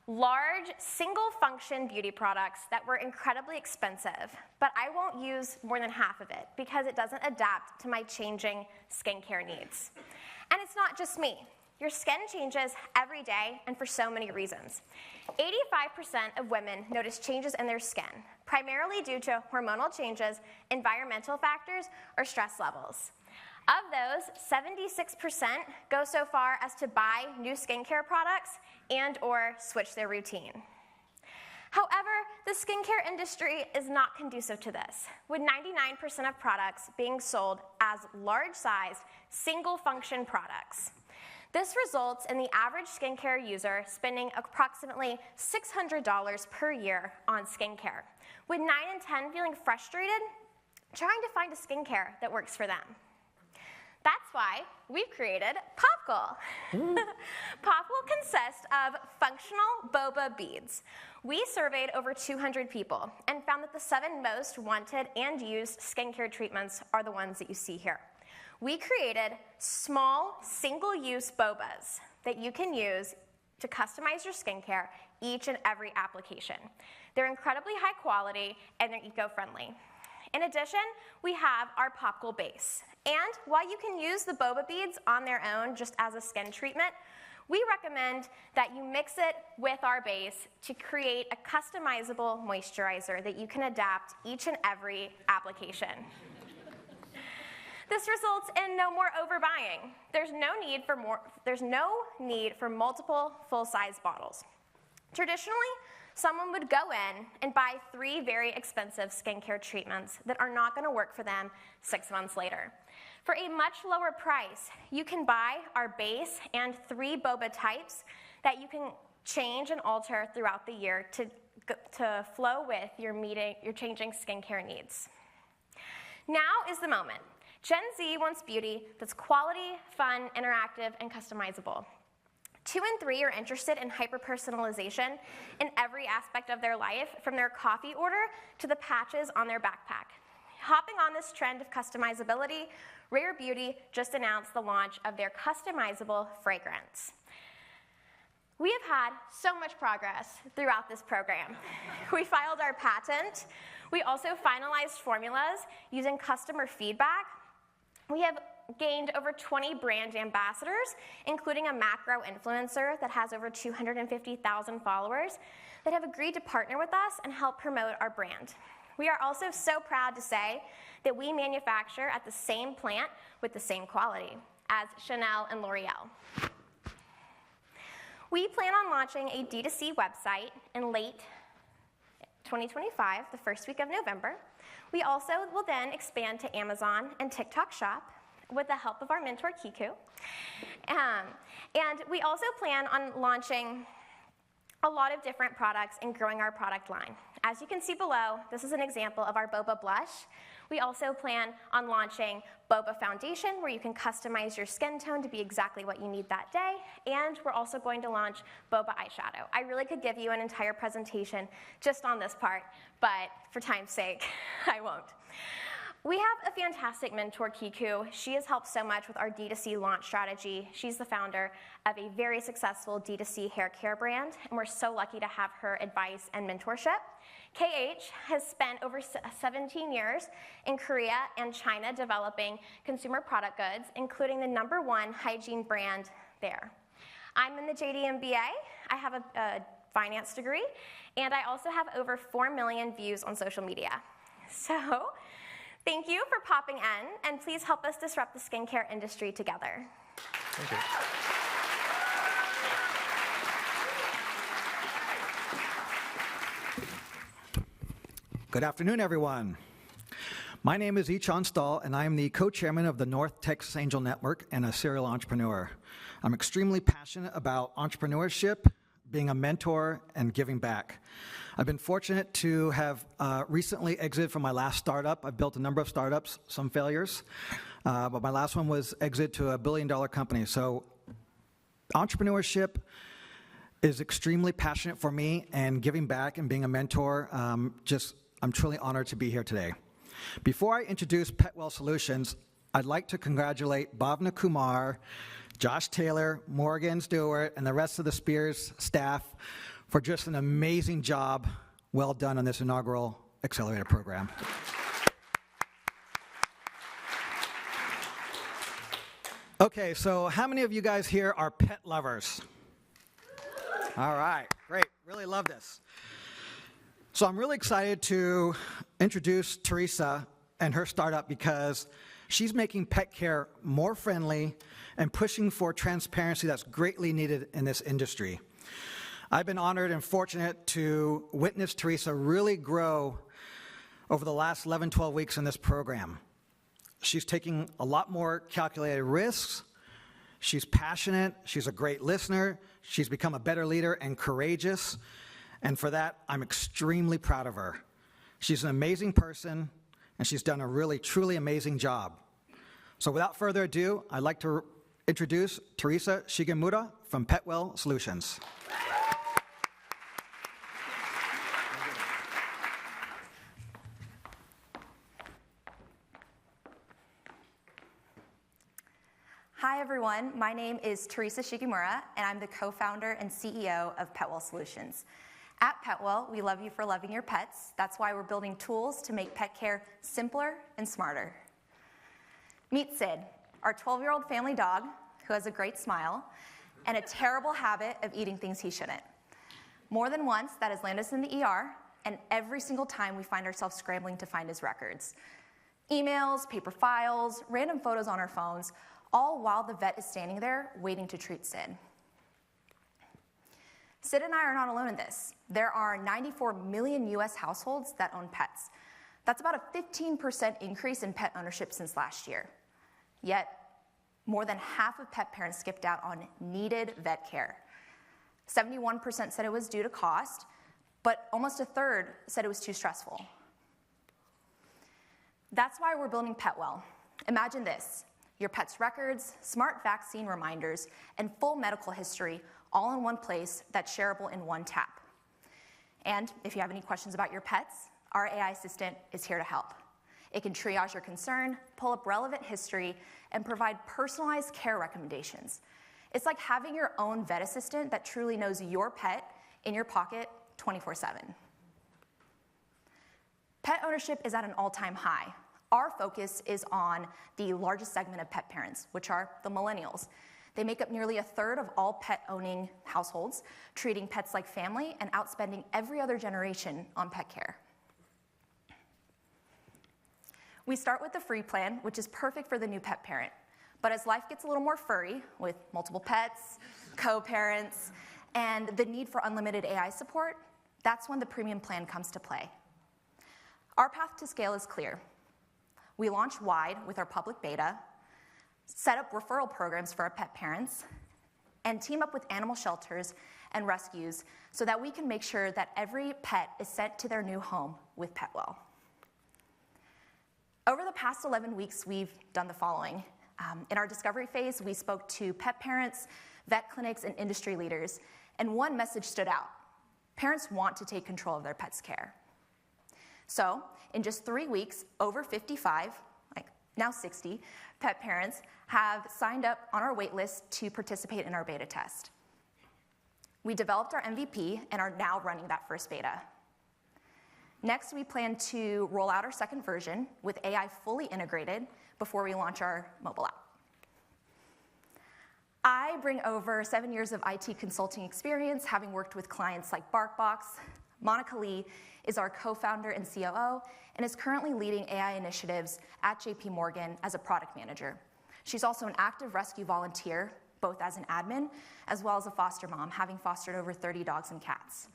R: large, single-function beauty products that were incredibly expensive, but I won't use more than half of it because it doesn't adapt to my changing skincare needs. And it's not just me. Your skin changes every day and for so many reasons. 85% of women notice changes in their skin, primarily due to hormonal changes, environmental factors, or stress levels. Of those, 76% go so far as to buy new skincare products and or switch their routine. However, the skincare industry is not conducive to this, with 99% of products being sold as large-sized, single-function products. This results in the average skincare user spending approximately $600 per year on skincare, with 9 in 10 feeling frustrated trying to find a skincare that works for them. That's why we've created Popkle. Popkle consists of functional boba beads. We surveyed over 200 people and found that the 7 most wanted and used skincare treatments are the ones that you see here. We created small, single-use bobas that you can use to customize your skincare each and every application. They're incredibly high quality and they're eco-friendly. In addition, we have our Popkle base. And while you can use the boba beads on their own just as a skin treatment, we recommend that you mix it with our base to create a customizable moisturizer that you can adapt each and every application. This results in no more overbuying. There's no need for multiple full-size bottles. Traditionally, someone would go in and buy 3 very expensive skincare treatments that are not going to work for them 6 months later. For a much lower price, you can buy our base and 3 boba types that you can change and alter throughout the year to flow with your changing skincare needs. Now is the moment. Gen Z wants beauty that's quality, fun, interactive, and customizable. 2 in 3 are interested in hyper-personalization in every aspect of their life, from their coffee order to the patches on their backpack. Hopping on this trend of customizability, Rare Beauty just announced the launch of their customizable fragrance. We have had so much progress throughout this program. We filed our patent. We also finalized formulas using customer feedback. We have gained over 20 brand ambassadors, including a macro influencer that has over 250,000 followers that have agreed to partner with us and help promote our brand. We are also so proud to say that we manufacture at the same plant with the same quality as Chanel and L'Oreal. We plan on launching a D2C website in late 2025, the first week of November. We also will then expand to Amazon and TikTok Shop with the help of our mentor, Kiku. And we also plan on launching a lot of different products and growing our product line. As you can see below, this is an example of our Boba Blush. We also plan on launching Boba Foundation, where you can customize your skin tone to be exactly what you need that day. And we're also going to launch Boba Eyeshadow. I really could give you an entire presentation just on this part, but for time's sake, I won't. We have a fantastic mentor, Kiku. She has helped so much with our D2C launch strategy. She's the founder of a very successful D2C hair care brand, and we're so lucky to have her advice and mentorship. KH has spent over 17 years in Korea and China developing consumer product goods, including the #1 hygiene brand there. I'm in the JD MBA. I have a finance degree, and I also have over 4 million views on social media. So, thank you for popping in, and please help us disrupt the skincare industry together.
C: Thank you.
T: Good afternoon, everyone. My name is Ichan Stahl, and I am the co-chairman of the North Texas Angel Network and a serial entrepreneur. I'm extremely passionate about entrepreneurship, being a mentor, and giving back. I've been fortunate to have recently exited from my last startup. I've built a number of startups, some failures, but my last one was exit to a billion-dollar company. So entrepreneurship is extremely passionate for me, and giving back and being a mentor, I'm truly honored to be here today. Before I introduce Petwell Solutions, I'd like to congratulate Bhavna Kumar, Josh Taylor, Morgan Stewart, and the rest of the Spears staff for just an amazing job well done on this inaugural accelerator program. Okay, so how many of you guys here are pet lovers? All right, great, really love this. So I'm really excited to introduce Teresa and her startup because she's making pet care more friendly and pushing for transparency that's greatly needed in this industry. I've been honored and fortunate to witness Teresa really grow over the last 11, 12 weeks in this program. She's taking a lot more calculated risks. She's passionate. She's a great listener. She's become a better leader and courageous. And for that, I'm extremely proud of her. She's an amazing person, and she's done a really, truly amazing job. So without further ado, I'd like to introduce Teresa Shigemura from Petwell Solutions.
U: Hi, everyone. My name is Teresa Shigemura, and I'm the co-founder and CEO of Petwell Solutions. At Petwell, we love you for loving your pets. That's why we're building tools to make pet care simpler and smarter. Meet Sid, our 12-year-old family dog who has a great smile and a terrible habit of eating things he shouldn't. More than once, that has landed us in the ER, and every single time we find ourselves scrambling to find his records. Emails, paper files, random photos on our phones, all while the vet is standing there waiting to treat Sid. Sid and I are not alone in this. There are 94 million US households that own pets. That's about a 15% increase in pet ownership since last year. Yet, more than half of pet parents skipped out on needed vet care. 71% said it was due to cost, but almost a third said it was too stressful. That's why we're building Petwell. Imagine this: your pet's records, smart vaccine reminders, and full medical history all in one place that's shareable in one tap. And if you have any questions about your pets, our AI assistant is here to help. It can triage your concern, pull up relevant history, and provide personalized care recommendations. It's like having your own vet assistant that truly knows your pet in your pocket 24/7. Pet ownership is at an all-time high. Our focus is on the largest segment of pet parents, which are the millennials. They make up nearly a third of all pet-owning households, treating pets like family and outspending every other generation on pet care. We start with the free plan, which is perfect for the new pet parent. But as life gets a little more furry, with multiple pets, co-parents, and the need for unlimited AI support, that's when the premium plan comes to play. Our path to scale is clear. We launch wide with our public beta, set up referral programs for our pet parents, and team up with animal shelters and rescues so that we can make sure that every pet is sent to their new home with Petwell. Over the past 11 weeks, we've done the following. In our discovery phase, we spoke to pet parents, vet clinics, and industry leaders, and one message stood out: parents want to take control of their pet's care. So in just 3 weeks, over 55, like now 60, pet parents have signed up on our wait list to participate in our beta test. We developed our MVP and are now running that first beta. Next, we plan to roll out our second version with AI fully integrated before we launch our mobile app. I bring over 7 years of IT consulting experience, having worked with clients like BarkBox. Monica Lee is our co-founder and COO and is currently leading AI initiatives at JP Morgan as a product manager. She's also an active rescue volunteer, both as an admin as well as a foster mom, having fostered over 30 dogs and cats.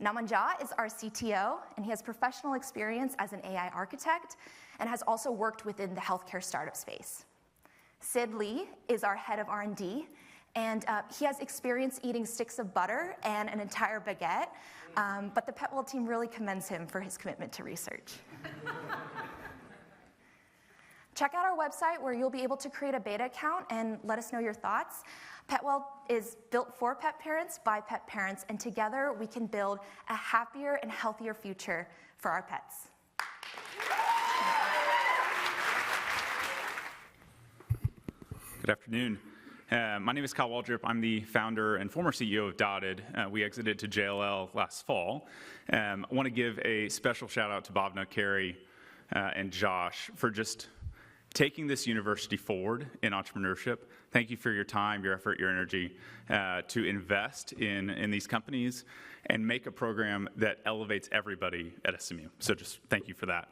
U: Naman Jha is our CTO, and he has professional experience as an AI architect and has also worked within the healthcare startup space. Sid Lee is our head of R&D, and he has experience eating sticks of butter and an entire baguette, but the Petwell team really commends him for his commitment to research. Check out our website where you'll be able to create a beta account and let us know your thoughts. Petwell is built for pet parents by pet parents, and together we can build a happier and healthier future for our pets.
A: Good afternoon. My name is Kyle Waldrop. I'm the founder and former CEO of Dotted. We exited to JLL last fall. I want to give a special shout out to Bhavna, Carrie, and Josh for just taking this university forward in entrepreneurship. Thank you for your time, your effort, your energy to invest in these companies and make a program that elevates everybody at SMU. So just thank you for that.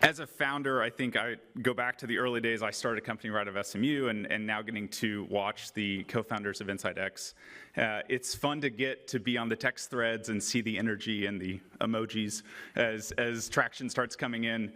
A: As a founder, I think I go back to the early days. I started a company right out of SMU and now getting to watch the co-founders of InsightX. It's fun to get to be on the text threads and see the energy and the emojis as traction starts coming in.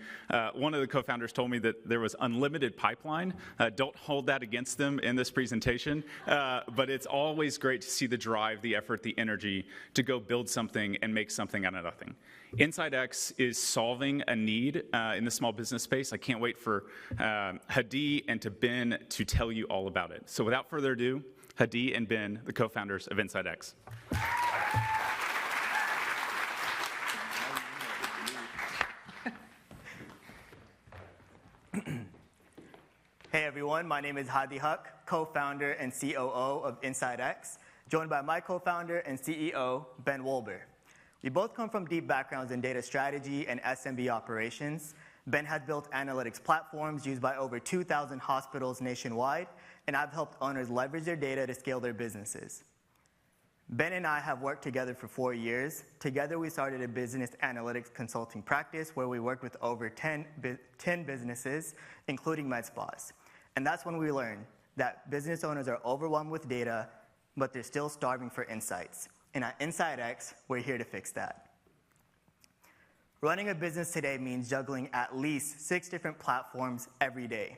A: One of the co-founders told me that there was unlimited pipeline. Don't hold that against them in this presentation, but it's always great to see the drive, the effort, the energy to go build something and make something out of nothing. InsightX is solving a need in the small business space. I can't wait for Hadi and to Ben to tell you all about it. So without further ado, Hadi and Ben, the co-founders of InsightX.
V: Hey everyone, my name is Hadi Huck, co-founder and COO of InsightX, joined by my co-founder and CEO, Ben Wolber. We both come from deep backgrounds in data strategy and SMB operations. Ben has built analytics platforms used by over 2,000 hospitals nationwide, and I've helped owners leverage their data to scale their businesses. Ben and I have worked together for 4 years. Together, we started a business analytics consulting practice where we worked with over 10 businesses, including med spas. And that's when we learned that business owners are overwhelmed with data, but they're still starving for insights. And at InsightX, we're here to fix that. Running a business today means juggling at least 6 different platforms every day.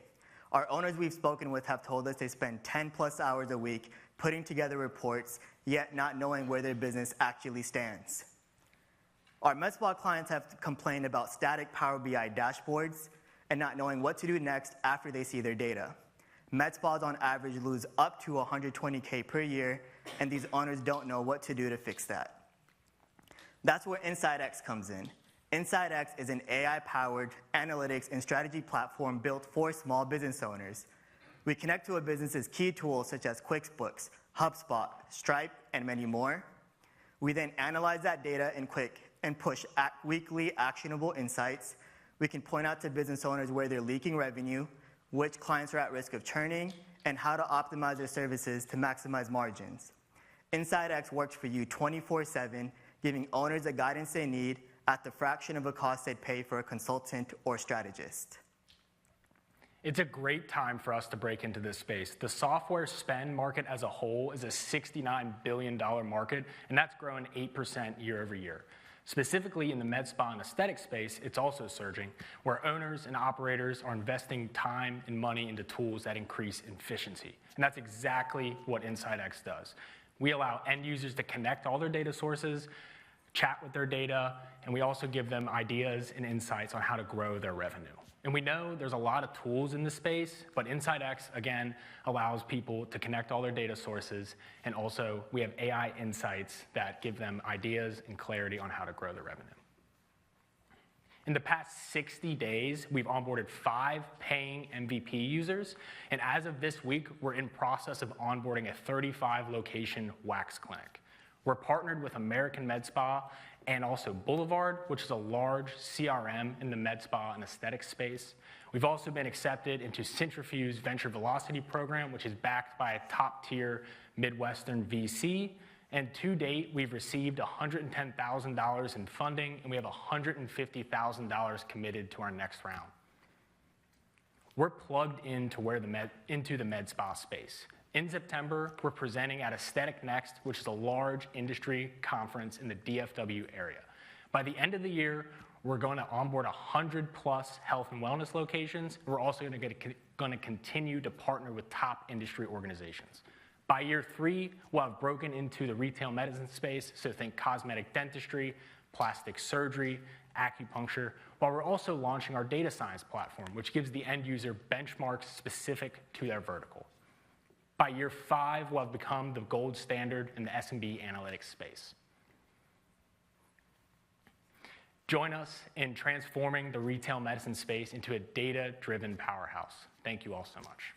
V: Our owners we've spoken with have told us they spend 10+ hours a week putting together reports, yet not knowing where their business actually stands. Our med spa clients have complained about static Power BI dashboards and not knowing what to do next after they see their data. Med spas on average lose up to $120K per year, and these owners don't know what to do to fix that. That's where InsightX comes in. InsightX is an AI-powered analytics and strategy platform built for small business owners. We connect to a business's key tools such as QuickBooks, HubSpot, Stripe, and many more. We then analyze that data and push weekly actionable insights. We can point out to business owners where they're leaking revenue, which clients are at risk of churning, and how to optimize their services to maximize margins. InsightX works for you 24/7, giving owners the guidance they need at the fraction of a cost they'd pay for a consultant or strategist.
W: It's a great time for us to break into this space. The software spend market as a whole is a $69 billion market, and that's grown 8% year over year. Specifically in the med spa and aesthetic space, it's also surging, where owners and operators are investing time and money into tools that increase efficiency. And that's exactly what InsightX does. We allow end users to connect all their data sources, chat with their data, and we also give them ideas and insights on how to grow their revenue. And we know there's a lot of tools in this space, but InsightX, again, allows people to connect all their data sources, and also we have AI insights that give them ideas and clarity on how to grow their revenue. In the past 60 days, we've onboarded 5 paying MVP users, and as of this week, we're in process of onboarding a 35-location wax clinic. We're partnered with American Med Spa and also Boulevard, which is a large CRM in the med spa and aesthetics space. We've also been accepted into Centrifuge's Venture Velocity program, which is backed by a top-tier Midwestern VC. And to date, we've received $110,000 in funding, and we have $150,000 committed to our next round. We're plugged into the med spa space. In September, we're presenting at Aesthetic Next, which is a large industry conference in the DFW area. By the end of the year, we're going to onboard 100+ health and wellness locations. We're also going to continue to partner with top industry organizations. By year 3, we'll have broken into the retail medicine space, so think cosmetic dentistry, plastic surgery, acupuncture, while we're also launching our data science platform, which gives the end user benchmarks specific to their vertical. By year 5, we'll have become the gold standard in the SMB analytics space. Join us in transforming the retail medicine space into a data-driven powerhouse. Thank you all so much.